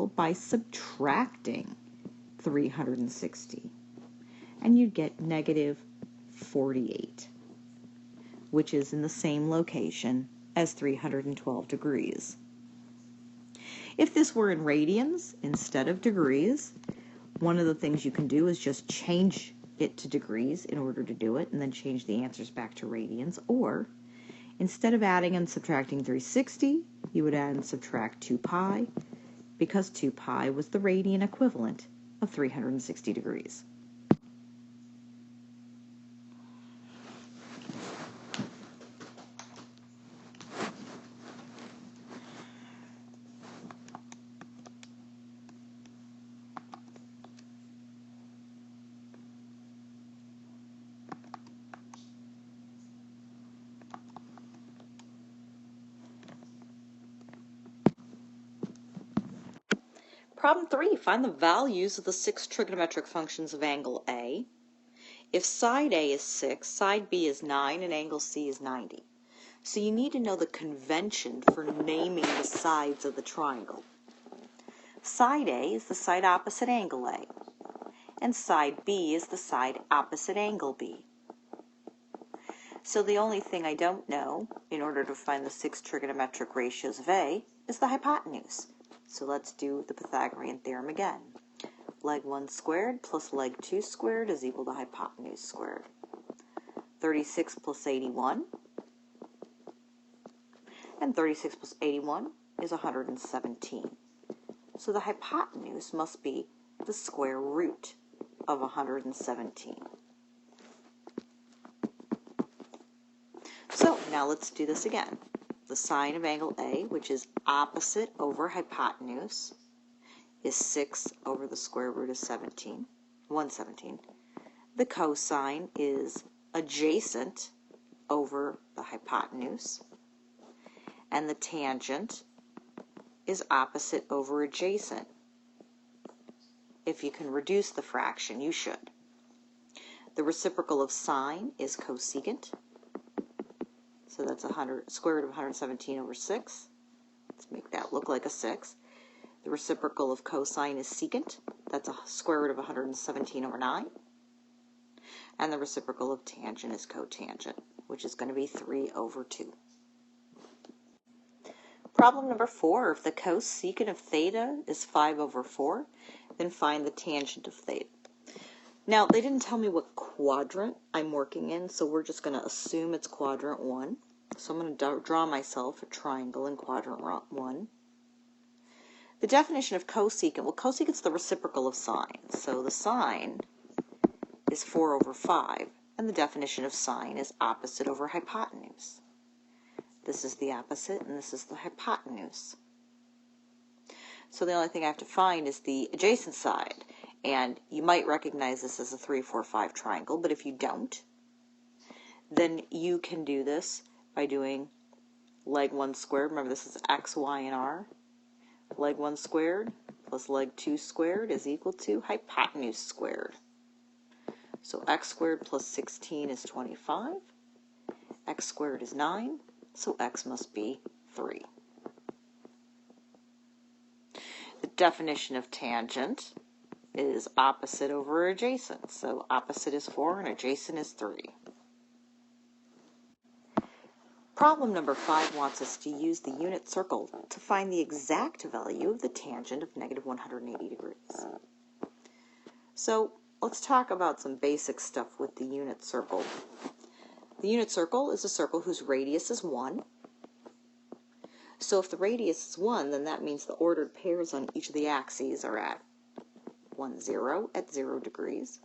triangle by subtracting 360. And you'd get negative 48, which is in the same location as 312 degrees. If this were in radians instead of degrees, one of the things you can do is just change it to degrees in order to do it, and then change the answers back to radians. Or, instead of adding and subtracting 360, you would add and subtract 2 pi, because 2 pi was the radian equivalent of 360 degrees. Problem 3, find the values of the 6 trigonometric functions of angle A. If side A is 6, side B is 9, and angle C is 90. So you need to know the convention for naming the sides of the triangle. Side A is the side opposite angle A, and side B is the side opposite angle B. So the only thing I don't know, in order to find the 6 trigonometric ratios of A, is the hypotenuse. So let's do the Pythagorean Theorem again. Leg 1 squared plus leg 2 squared is equal to hypotenuse squared. 36 plus 81. And 36 plus 81 is 117. So the hypotenuse must be the square root of 117. So now let's do this again. The sine of angle A, which is opposite over hypotenuse, is 6 over the square root of 117. The cosine is adjacent over the hypotenuse, and the tangent is opposite over adjacent. If you can reduce the fraction, you should. The reciprocal of sine is cosecant. So that's square root of 117 over 6. Let's make that look like a 6. The reciprocal of cosine is secant. That's a square root of 117 over 9. And the reciprocal of tangent is cotangent, which is going to be 3 over 2. Problem number 4. If the cosecant of theta is 5 over 4, then find the tangent of theta. Now, they didn't tell me what quadrant I'm working in, so we're just going to assume it's quadrant 1. So I'm going to draw myself a triangle in quadrant 1. The definition of cosecant, well, cosecant's the reciprocal of sine. So the sine is 4 over 5, and the definition of sine is opposite over hypotenuse. This is the opposite, and this is the hypotenuse. So the only thing I have to find is the adjacent side. And you might recognize this as a 3, 4, 5 triangle, but if you don't, then you can do this by doing leg 1 squared. Remember, this is x, y, and r. Leg 1 squared plus leg 2 squared is equal to hypotenuse squared. So x squared plus 16 is 25. X squared is 9, so x must be 3. The definition of tangent is opposite over adjacent. So opposite is 4 and adjacent is 3. Problem number 5 wants us to use the unit circle to find the exact value of the tangent of negative 180 degrees. So let's talk about some basic stuff with the unit circle. The unit circle is a circle whose radius is 1. So if the radius is 1, then that means the ordered pairs on each of the axes are at 1, 0 at 0 degrees,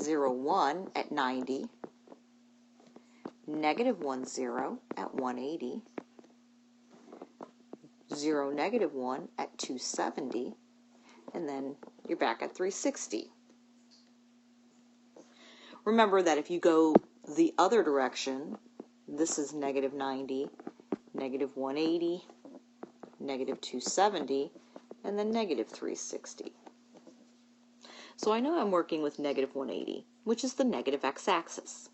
0, 1 at 90, negative 1, 0 at 180, 0, negative 1 at 270, and then you're back at 360. Remember that if you go the other direction, this is negative 90, negative 180, negative 270, and then negative 360. So I know I'm working with negative 180, which is the negative x-axis.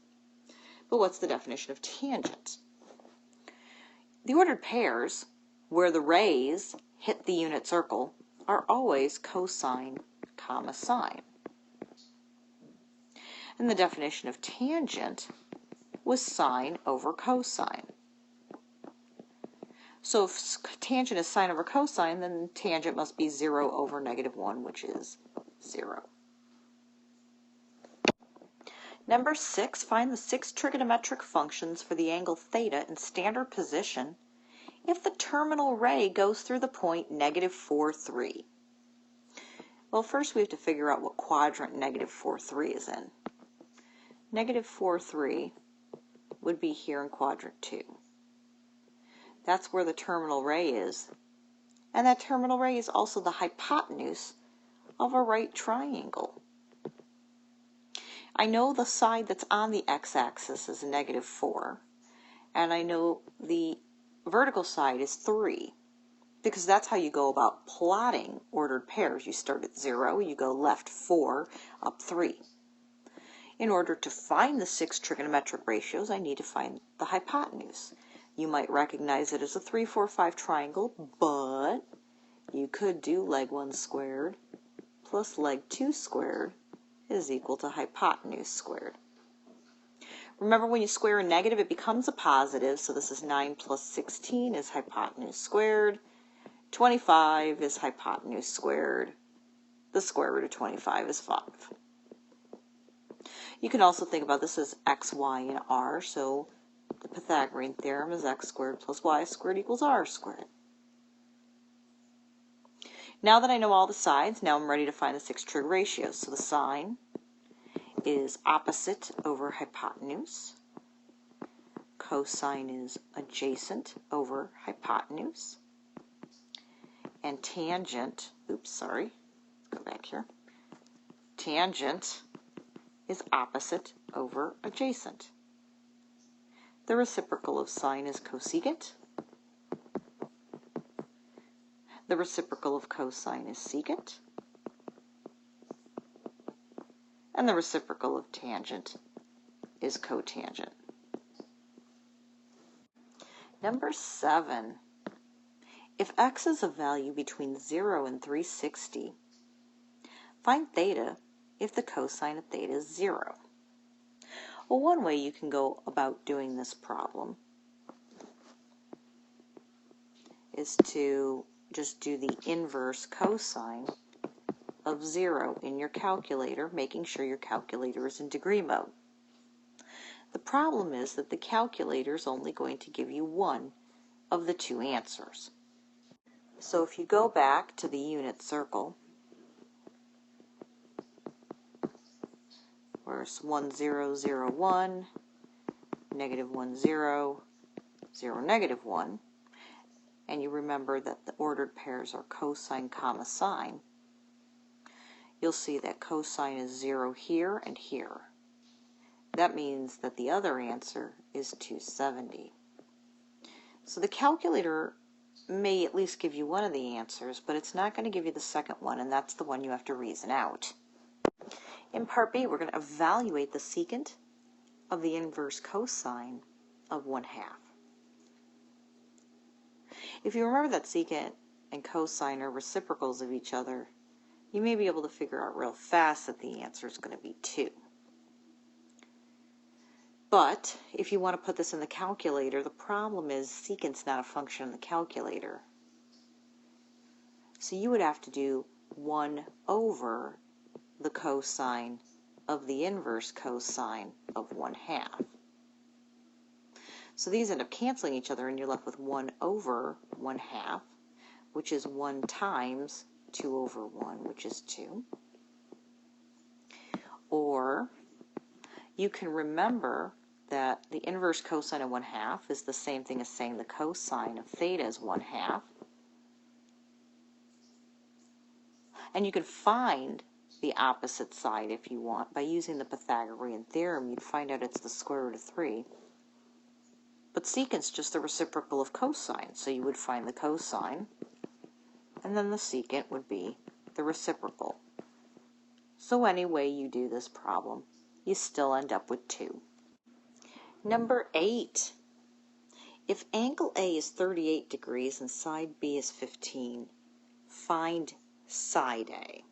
But what's the definition of tangent? The ordered pairs, where the rays hit the unit circle are always cosine, comma sine. And the definition of tangent was sine over cosine. So if tangent is sine over cosine, then tangent must be 0 over -1, which is 0. Number 6, find the 6 trigonometric functions for the angle theta in standard position if the terminal ray goes through the point -4, 3. Well, first we have to figure out what quadrant -4, 3 is in. -4, 3 would be here in quadrant 2. That's where the terminal ray is. And that terminal ray is also the hypotenuse of a right triangle. I know the side that's on the x-axis is -4, and I know the vertical side is 3, because that's how you go about plotting ordered pairs. You start at 0, you go left 4, up 3. In order to find the 6 trigonometric ratios, I need to find the hypotenuse. You might recognize it as a 3, 4, 5 triangle, but you could do leg 1 squared plus leg 2 squared is equal to hypotenuse squared. Remember, when you square a negative, it becomes a positive, so this is 9 plus 16 is hypotenuse squared. 25 is hypotenuse squared. The square root of 25 is 5. You can also think about this as x, y, and r, so the Pythagorean Theorem is x squared plus y squared equals r squared. Now that I know all the sides, now I'm ready to find the 6 trig ratios. So the sine is opposite over hypotenuse. Cosine is adjacent over hypotenuse. And tangent, go back here. Tangent is opposite over adjacent. The reciprocal of sine is cosecant. The reciprocal of cosine is secant. And the reciprocal of tangent is cotangent. Number 7. If x is a value between 0 and 360, find theta if the cosine of theta is 0. Well, one way you can go about doing this problem is to just do the inverse cosine of 0 in your calculator, making sure your calculator is in degree mode. The problem is that the calculator is only going to give you one of the 2 answers. So if you go back to the unit circle, where it's 1, 0, 0, 1, -1, 0, 0, -1, and you remember that the ordered pairs are cosine, comma sine, you'll see that cosine is 0 here and here. That means that the other answer is 270. So the calculator may at least give you one of the answers, but it's not going to give you the second one, and that's the one you have to reason out. In part B, we're going to evaluate the secant of the inverse cosine of 1/2. If you remember that secant and cosine are reciprocals of each other, you may be able to figure out real fast that the answer is going to be 2. But if you want to put this in the calculator, the problem is secant's not a function in the calculator. So you would have to do 1 over the cosine of the inverse cosine of 1/2. So these end up canceling each other, and you're left with 1 over 1/2, which is 1 times 2 over 1, which is 2. Or you can remember that the inverse cosine of 1/2 is the same thing as saying the cosine of theta is 1/2. And you can find the opposite side if you want by using the Pythagorean Theorem. You'd find out it's the square root of 3. But secant's just the reciprocal of cosine, so you would find the cosine, and then the secant would be the reciprocal. So any way you do this problem, you still end up with 2. Number 8. If angle A is 38 degrees and side B is 15, find side A.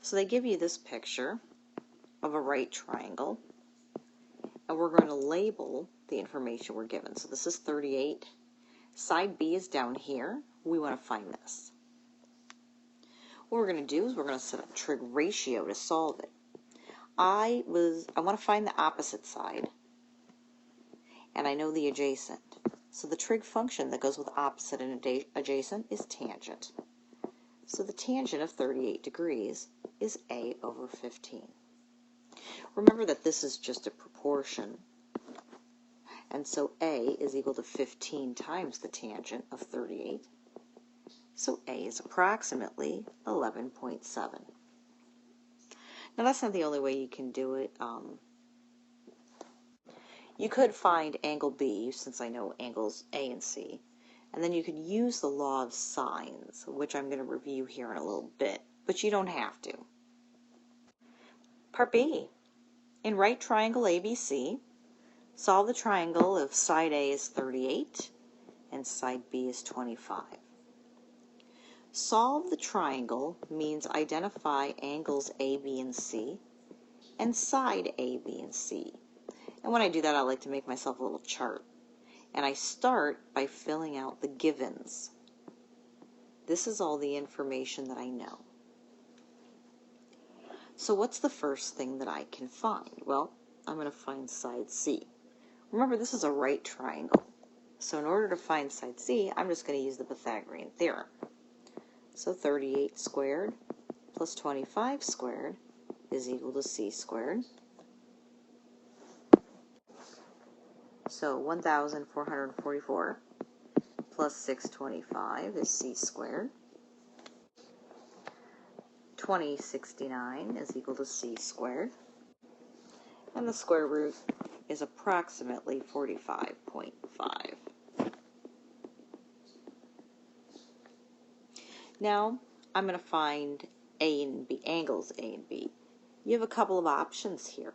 So they give you this picture of a right triangle, and we're going to label the information we're given. So this is 38. Side B is down here. We want to find this. What we're going to do is we're going to set up trig ratio to solve it. I want to find the opposite side, and I know the adjacent. So the trig function that goes with opposite and adjacent is tangent. So the tangent of 38 degrees is A over 15. Remember that this is just a proportion, and so A is equal to 15 times the tangent of 38. So A is approximately 11.7. Now that's not the only way you can do it. You could find angle B, since I know angles A and C, and then you could use the law of sines, which I'm going to review here in a little bit, but you don't have to. Part B. In right triangle ABC, solve the triangle if side A is 38 and side B is 25. Solve the triangle means identify angles A, B, and C and side A, B, and C. And when I do that, I like to make myself a little chart. And I start by filling out the givens. This is all the information that I know. So what's the first thing that I can find? Well, I'm going to find side C. Remember, this is a right triangle. So in order to find side C, I'm just going to use the Pythagorean Theorem. So 38 squared plus 25 squared is equal to C squared. So 1,444 plus 625 is C squared. 2069 is equal to C squared. And the square root is approximately 45.5. Now, I'm going to find A and B, angles A and B. You have a couple of options here.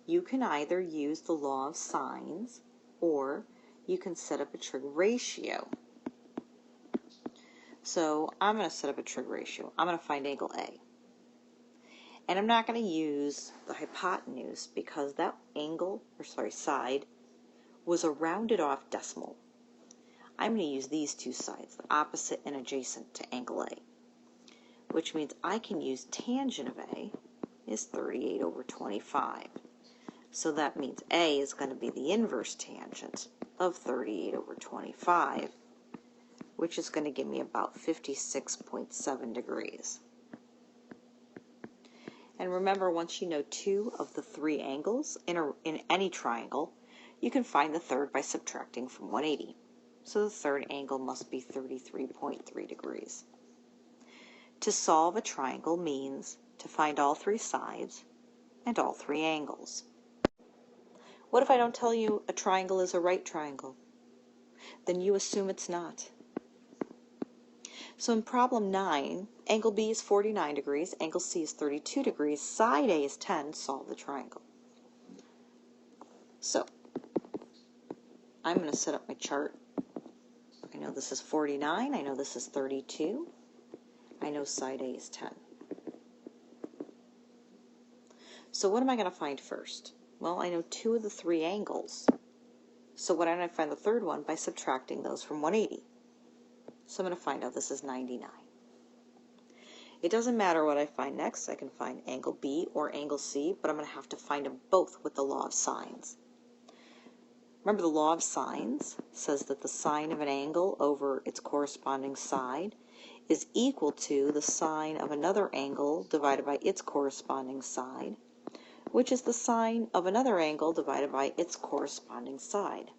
You can either use the law of sines, or you can set up a trig ratio. So I'm going to set up a trig ratio. I'm going to find angle A. And I'm not going to use the hypotenuse because that side was a rounded off decimal. I'm going to use these two sides, the opposite and adjacent to angle A, which means I can use tangent of A is 38 over 25. So that means A is going to be the inverse tangent of 38 over 25, which is going to give me about 56.7 degrees. And remember, once you know two of the three angles in any triangle, you can find the third by subtracting from 180. So the third angle must be 33.3 degrees. To solve a triangle means to find all three sides and all three angles. What if I don't tell you a triangle is a right triangle? Then you assume it's not. So in problem 9, angle B is 49 degrees, angle C is 32 degrees, side A is 10, solve the triangle. So I'm going to set up my chart. I know this is 49, I know this is 32, I know side A is 10. So what am I going to find first? Well, I know two of the three angles. So why don't I find the third one by subtracting those from 180? So I'm going to find out this is 99. It doesn't matter what I find next. I can find angle B or angle C, but I'm going to have to find them both with the law of sines. Remember, the law of sines says that the sine of an angle over its corresponding side is equal to the sine of another angle divided by its corresponding side, which is the sine of another angle divided by its corresponding side.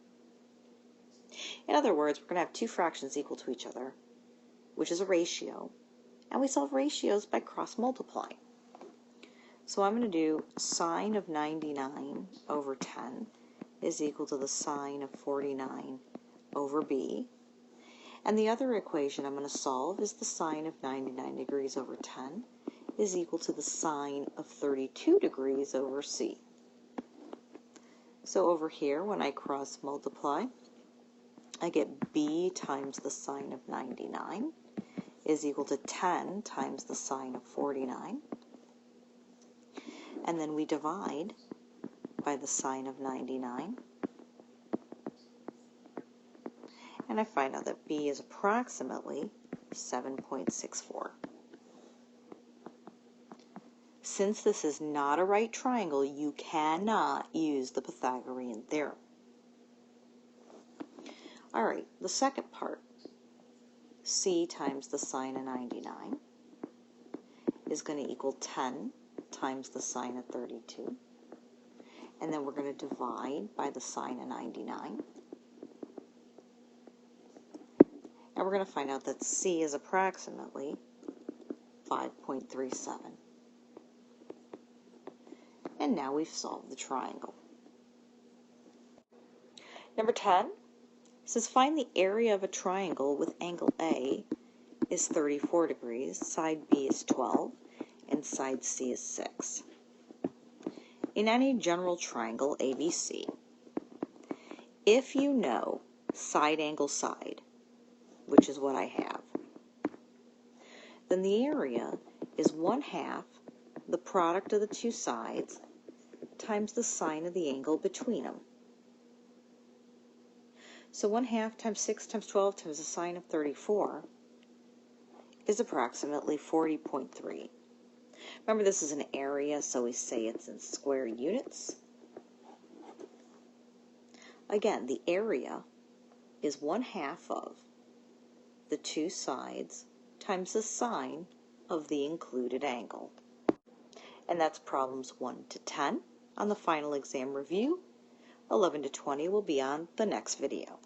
In other words, we're going to have two fractions equal to each other, which is a ratio, and we solve ratios by cross-multiplying. So I'm going to do sine of 99 over 10 is equal to the sine of 49 over b. And the other equation I'm going to solve is the sine of 99 degrees over 10 is equal to the sine of 32 degrees over c. So over here, when I cross-multiply, I get b times the sine of 99 is equal to 10 times the sine of 49. And then we divide by the sine of 99. And I find out that b is approximately 7.64. Since this is not a right triangle, you cannot use the Pythagorean Theorem. All right, the second part, c times the sine of 99 is going to equal 10 times the sine of 32. And then we're going to divide by the sine of 99. And we're going to find out that c is approximately 5.37. And now we've solved the triangle. Number 10 says find the area of a triangle with angle A is 34 degrees, side B is 12, and side C is 6. In any general triangle ABC, if you know side angle side, which is what I have, then the area is 1/2 the product of the two sides times the sine of the angle between them. So 1/2 times 6 times 12 times the sine of 34 is approximately 40.3. Remember, this is an area, so we say it's in square units. Again, the area is 1/2 of the two sides times the sine of the included angle. And that's problems 1 to 10 on the final exam review. 11 to 20 will be on the next video.